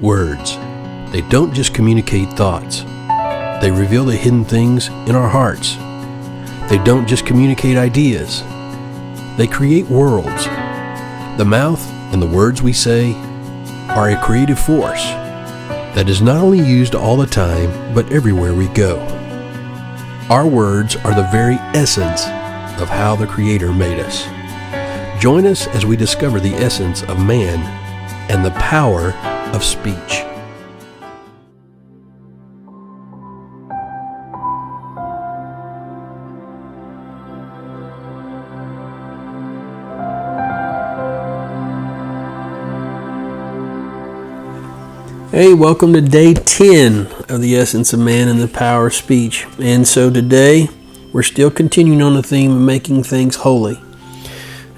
words. They don't just communicate thoughts. They reveal the hidden things in our hearts. They don't just communicate ideas. They create worlds. The mouth and the words we say are a creative force that is not only used all the time, but everywhere we go. Our words are the very essence of how the Creator made us. Join us as we discover the essence of man and the power of speech. Hey, welcome to day 10 of the Essence of Man and the Power of Speech. And so today, we're still continuing on the theme of making things holy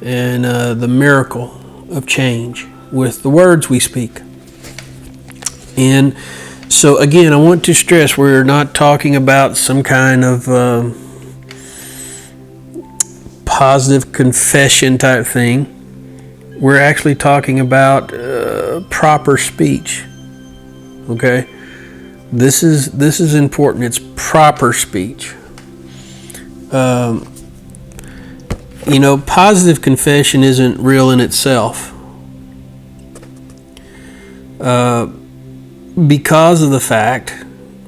and the miracle of change with the words we speak. And so again, I want to stress we're not talking about some kind of positive confession type thing. We're actually talking about proper speech. Okay, this is important. It's proper speech. Positive confession isn't real in itself because of the fact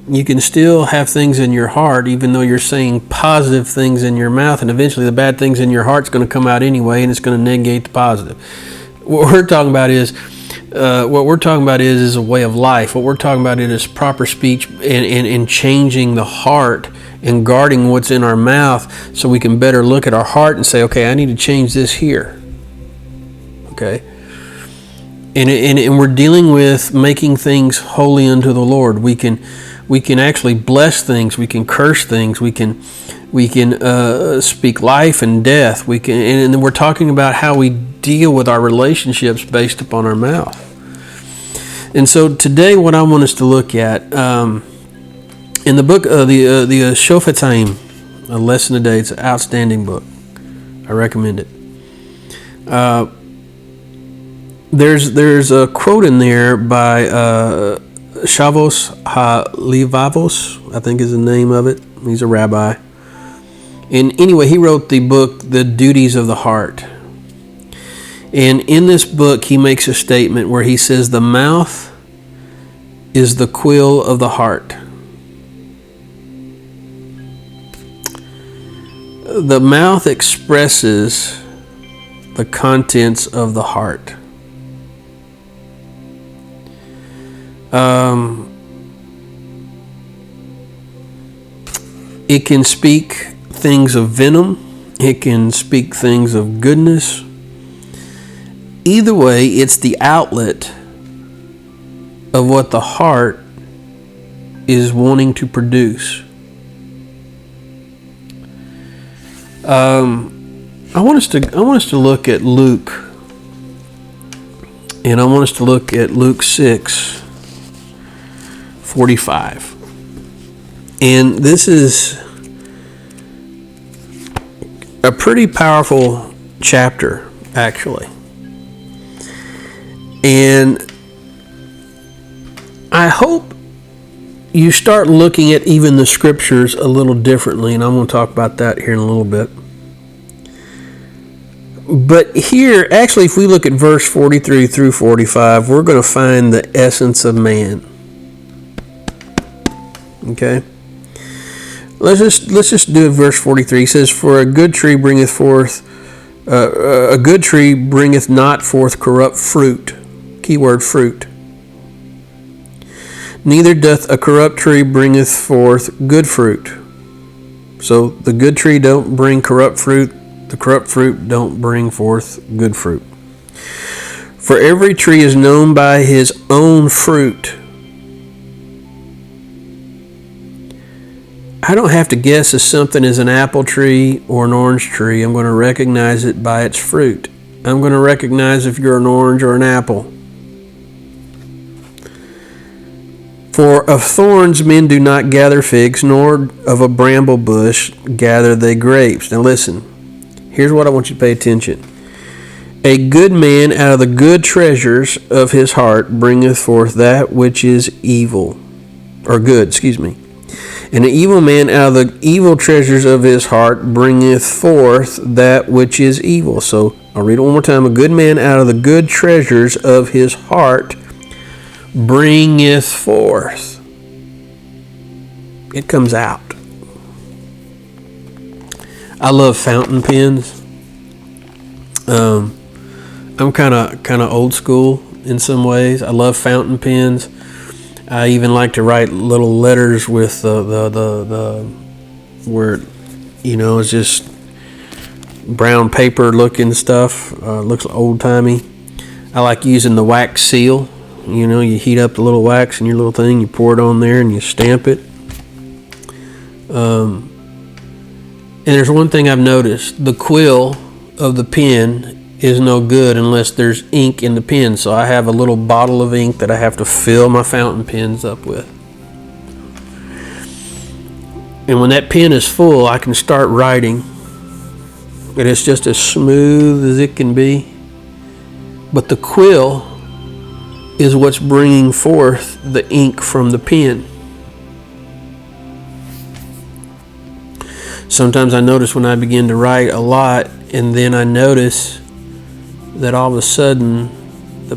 you can still have things in your heart, even though you're saying positive things in your mouth, and eventually the bad things in your heart's going to come out anyway, and it's going to negate the positive. What we're talking about is a way of life. What we're talking about is proper speech and changing the heart and guarding what's in our mouth so we can better look at our heart and say, okay, I need to change this here. Okay? And we're dealing with making things holy unto the Lord. We can actually bless things. We can curse things. We can speak life and death. And we're talking about how we deal with our relationships based upon our mouth. And so today, what I want us to look at in the book the Shofetayim, A Lesson a Day. It's an outstanding book. I recommend it. There's a quote in there by Shavos HaLevavos, I think is the name of it. He's a rabbi. And anyway, he wrote the book, The Duties of the Heart. And in this book, he makes a statement where he says, the mouth is the quil of the heart. The mouth expresses the contents of the heart. It can speak things of venom. It can speak things of goodness. Either way, it's the outlet of what the heart is wanting to produce. I want us to look at Luke, and I want us to look at Luke 6:45. And this is a pretty powerful chapter, actually. And I hope you start looking at even the scriptures a little differently, and I'm going to talk about that here in a little bit. But here, actually, if we look at verse 43 through 45, we're going to find the essence of man. Okay? Let's just do it. Verse 43. He says, "For a good tree bringeth not forth corrupt fruit." Keyword fruit. "Neither doth a corrupt tree bringeth forth good fruit." So the good tree don't bring corrupt fruit. The corrupt fruit don't bring forth good fruit. "For every tree is known by his own fruit." I don't have to guess if something is an apple tree or an orange tree. I'm going to recognize it by its fruit. I'm going to recognize if you're an orange or an apple. "For of thorns men do not gather figs, nor of a bramble bush gather they grapes." Now listen, here's what I want you to pay attention. A good man out of the good treasures of his heart bringeth forth that which is evil, or good, excuse me. And an evil man out of the evil treasures of his heart bringeth forth that which is evil. So I'll read it one more time. A good man out of the good treasures of his heart bringeth forth. It comes out. I love fountain pens. I'm kind of old school in some ways. I love fountain pens. I even like to write little letters with the where, you know, it's just brown paper looking stuff. Looks old timey. I like using the wax seal. You know, you heat up the little wax in your little thing, you pour it on there, and you stamp it. And there's one thing I've noticed: the quill of the pen is no good unless there's ink in the pen. So I have a little bottle of ink that I have to fill my fountain pens up with. And when that pen is full, I can start writing. And it's just as smooth as it can be. But the quill is what's bringing forth the ink from the pen. Sometimes I notice when I begin to write a lot, and then I notice that all of a sudden the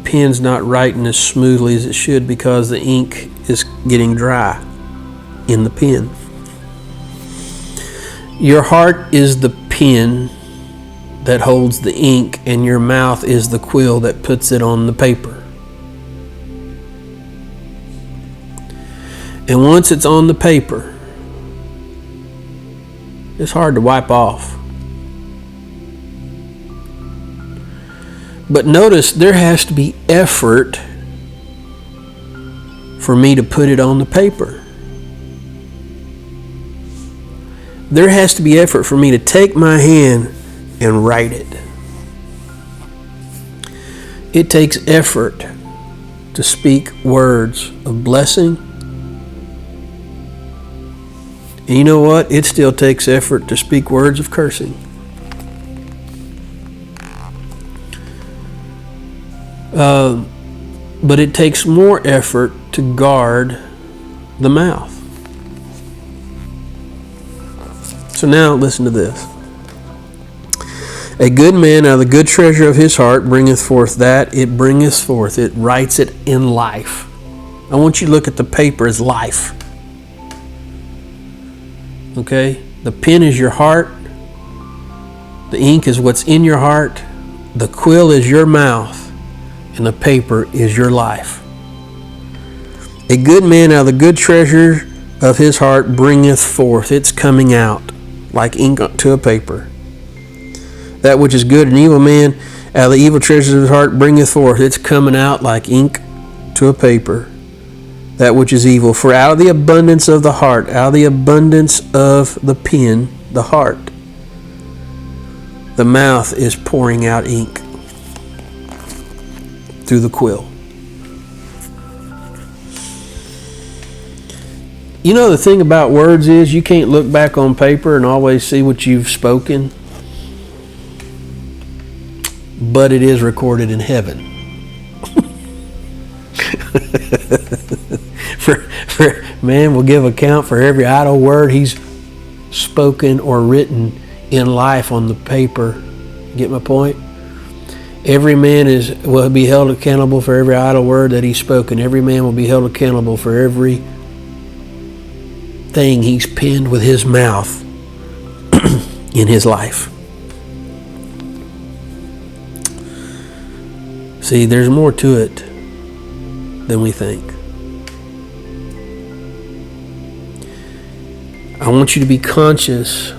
pen's not writing as smoothly as it should because the ink is getting dry in the pen. Your heart is the pen that holds the ink, and your mouth is the quill that puts it on the paper. And once it's on the paper, it's hard to wipe off. But notice there has to be effort for me to put it on the paper. There has to be effort for me to take my hand and write it. It takes effort to speak words of blessing. And you know what? It still takes effort to speak words of cursing. But it takes more effort to guard the mouth. So now listen to this. A good man out of the good treasure of his heart bringeth forth that it bringeth forth. It writes it in life. I want you to look at the paper as life. Okay? The pen is your heart. The ink is what's in your heart. The quill is your mouth. And the paper is your life. A good man out of the good treasure of his heart bringeth forth. It's coming out like ink to a paper. That which is good. An evil man out of the evil treasures of his heart bringeth forth. It's coming out like ink to a paper. That which is evil. For out of the abundance of the heart, out of the abundance of the pen, the heart, the mouth is pouring out ink through the quill. You know, the thing about words is you can't look back on paper and always see what you've spoken, but it is recorded in heaven. for man will give account for every idle word he's spoken or written in life on the paper. Get my point? Every man will be held accountable for every idle word that he's spoken. Every man will be held accountable for every thing he's penned with his mouth in his life. See, there's more to it than we think. I want you to be conscious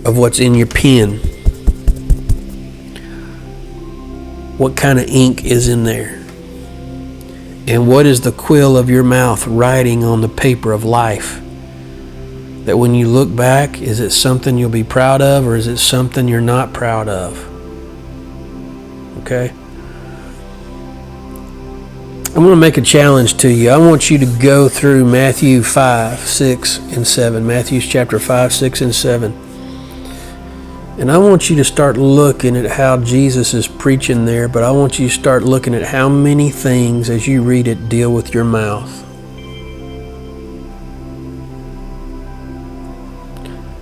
of what's in your pen. What kind of ink is in there? And what is the quill of your mouth writing on the paper of life? That when you look back, is it something you'll be proud of, or is it something you're not proud of? Okay? I'm going to make a challenge to you. I want you to go through Matthew 5, 6, and 7. Matthew's chapter 5, 6, and 7. And I want you to start looking at how Jesus is preaching there, but I want you to start looking at how many things as you read it deal with your mouth.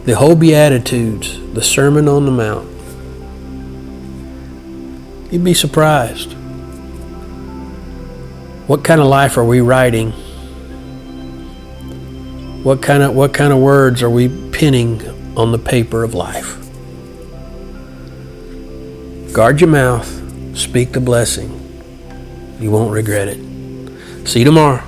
The whole Beatitudes, the Sermon on the Mount. You'd be surprised. What kind of life are we writing? What kind of words are we penning on the paper of life? Guard your mouth. Speak the blessing. You won't regret it. See you tomorrow.